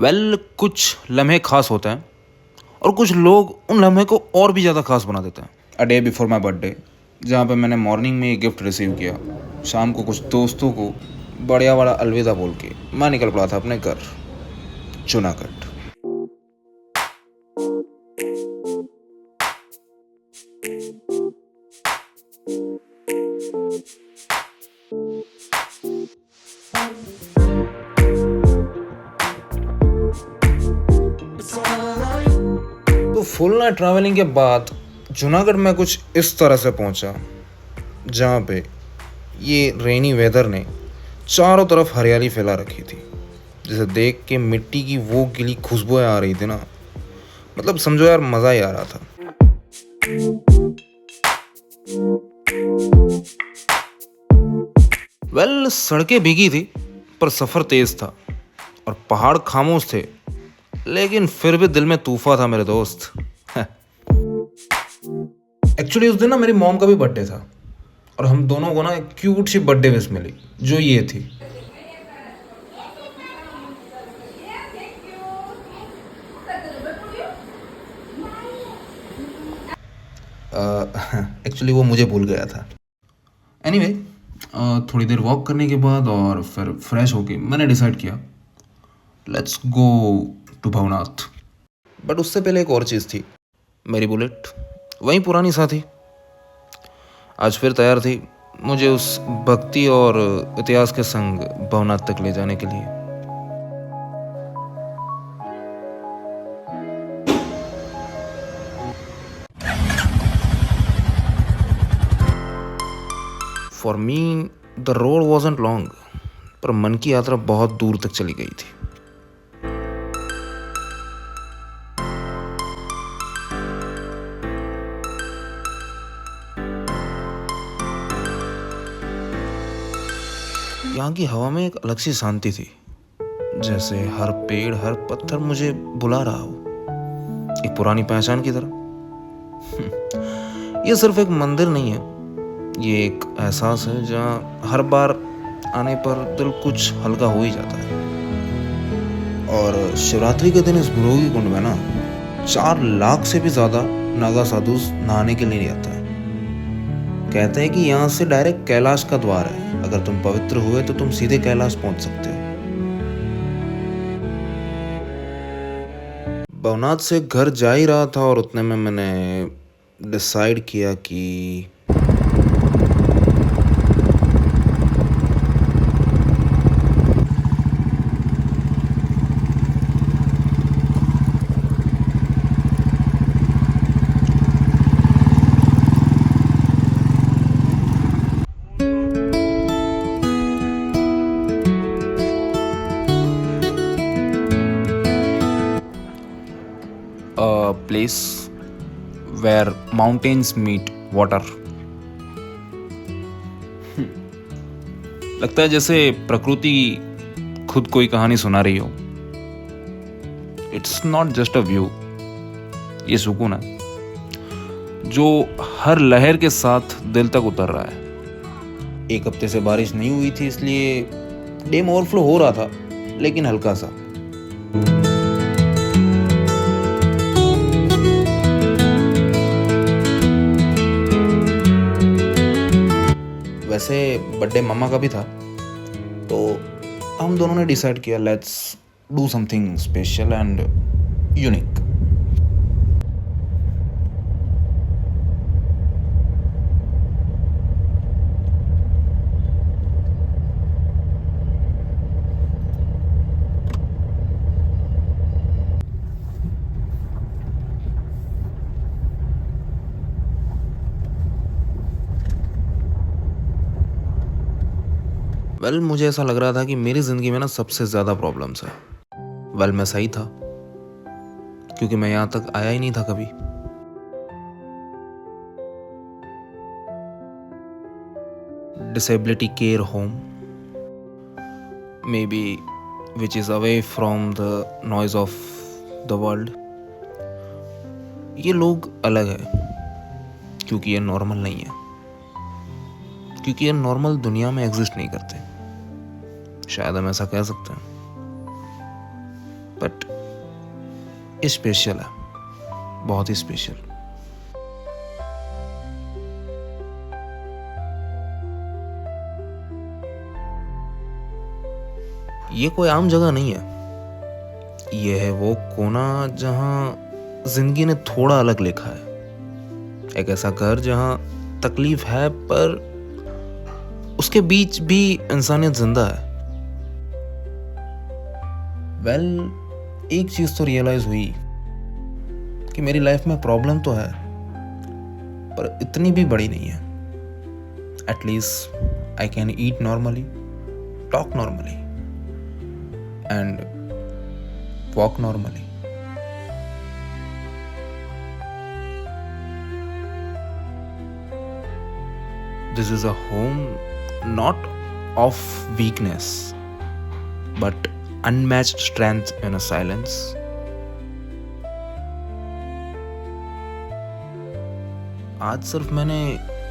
कुछ लम्हे खास होते हैं और कुछ लोग उन लम्हे को और भी ज़्यादा खास बना देते हैं। A day before my birthday, जहाँ पे मैंने मॉर्निंग में ये गिफ्ट रिसीव किया, शाम को कुछ दोस्तों को बढ़िया वाला अलविदा बोल के मैं निकल पड़ा था अपने घर जूनागढ़। तो फुल नाइट ट्रैवलिंग के बाद जूनागढ़ में कुछ इस तरह से पहुंचा, जहाँ पे ये रेनी वेदर ने चारों तरफ हरियाली फैला रखी थी, जिसे देख के मिट्टी की वो गिली खुशबुएं आ रही थी ना, मतलब समझो यार मज़ा ही आ रहा था। सड़कें भीगी थी पर सफ़र तेज था और पहाड़ खामोश थे, लेकिन फिर भी दिल में तूफान था मेरे दोस्त। एक्चुअली उस दिन ना मेरी मॉम का भी बर्थडे था और हम दोनों को ना एक क्यूट सी बर्थडे विश मिली, जो ये थी। एक्चुअली वो मुझे भूल गया था। एनीवे, थोड़ी देर वॉक करने के बाद और फिर फ्रेश होके मैंने डिसाइड किया let's go to Bhavnath. But उससे पहले एक और चीज़ थी, मेरी बुलेट, वही पुरानी साथी, आज फिर तैयार थी मुझे उस भक्ति और इतिहास के संग भवनाथ तक ले जाने के लिए। For me the road wasn't long, पर मन की यात्रा बहुत दूर तक चली गई थी। यहाँ की हवा में एक अलग सी शांति थी, जैसे हर पेड़ हर पत्थर मुझे बुला रहा हो, एक पुरानी पहचान की तरह। ये सिर्फ एक मंदिर नहीं है, ये एक एहसास है जहाँ हर बार आने पर दिल कुछ हल्का हो ही जाता है। और शिवरात्रि के दिन इस भृगु कुंड में ना 4 लाख से भी ज्यादा नागा साधु नहाने के लिए आता है। कहते हैं कि यहाँ से डायरेक्ट कैलाश का द्वार है, अगर तुम पवित्र हुए तो तुम सीधे कैलाश पहुंच सकते हो। भवनाथ से घर जा ही रहा था और उतने में मैंने डिसाइड किया कि a place where mountains meet water. लगता है जैसे प्रकृति खुद कोई कहानी सुना रही हो। It's not just a view, ये सुकून है जो हर लहर के साथ दिल तक उतर रहा है। एक हफ्ते से बारिश नहीं हुई थी, इसलिए डैम ओवरफ्लो हो रहा था, लेकिन हल्का सा। वैसे बर्थडे मम्मा का भी था, तो हम दोनों ने डिसाइड किया let's do something special and unique. मुझे ऐसा लग रहा था कि मेरी ज़िंदगी में ना सबसे ज़्यादा प्रॉब्लम्स है। मैं सही था, क्योंकि मैं यहाँ तक आया ही नहीं था कभी। Disability care home, may be which is away from the noise of the world. ये लोग अलग है, क्योंकि ये नॉर्मल नहीं है, क्योंकि ये नॉर्मल दुनिया में एग्जिस्ट नहीं करते, शायद हम ऐसा कह सकते हैं। बट ये स्पेशल है, बहुत ही स्पेशल। ये कोई आम जगह नहीं है, ये है वो कोना जहां जिंदगी ने थोड़ा अलग लिखा है। एक ऐसा घर जहां तकलीफ है पर उसके बीच भी इंसानियत जिंदा है। एक चीज तो रियलाइज हुई कि मेरी लाइफ में प्रॉब्लम तो है पर इतनी भी बड़ी नहीं है। At least I can eat normally, talk normally and walk normally. This is a home not of weakness but unmatched strength in a silence. आज सिर्फ मैंने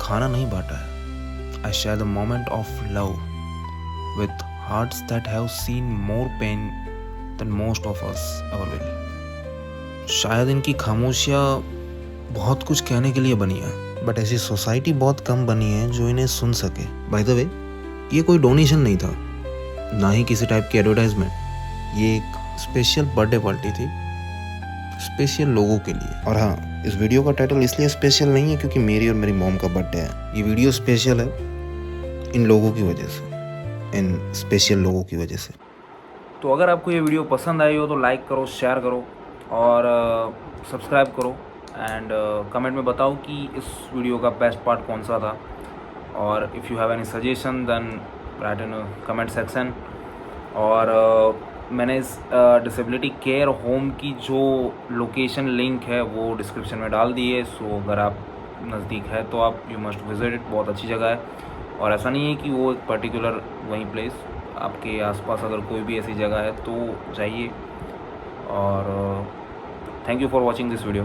खाना नहीं बांटा है। I share the moment of love with hearts that have seen more pain than most of us ever will. शायद इनकी खामोशियाँ बहुत कुछ कहने के लिए बनी है, बट ऐसी सोसाइटी बहुत कम बनी है जो इन्हें सुन सके। बाय द वे, ये कोई डोनेशन नहीं था, ना ही किसी टाइप की एडवर्टाइजमेंट। ये एक स्पेशल बर्थडे पार्टी थी, स्पेशल लोगों के लिए। और हाँ, इस वीडियो का टाइटल इसलिए स्पेशल नहीं है क्योंकि मेरी और मेरी मॉम का बर्थडे है। ये वीडियो स्पेशल है इन लोगों की वजह से, इन स्पेशल लोगों की वजह से। तो अगर आपको ये वीडियो पसंद आई हो तो लाइक करो, शेयर करो और सब्सक्राइब करो एंड कमेंट में बताओ कि इस वीडियो का बेस्ट पार्ट कौन सा था। और if you have any suggestion then write in comment section. और मैंने इस डिसेबिलिटी केयर होम की जो लोकेशन लिंक है वो डिस्क्रिप्शन में डाल दी है। सो अगर आप नज़दीक है तो आप यू मस्ट विजिट इट। बहुत अच्छी जगह है और ऐसा नहीं है कि वो एक पर्टिकुलर वही प्लेस, आपके आसपास अगर कोई भी ऐसी जगह है तो जाइए। और thank you for watching this video.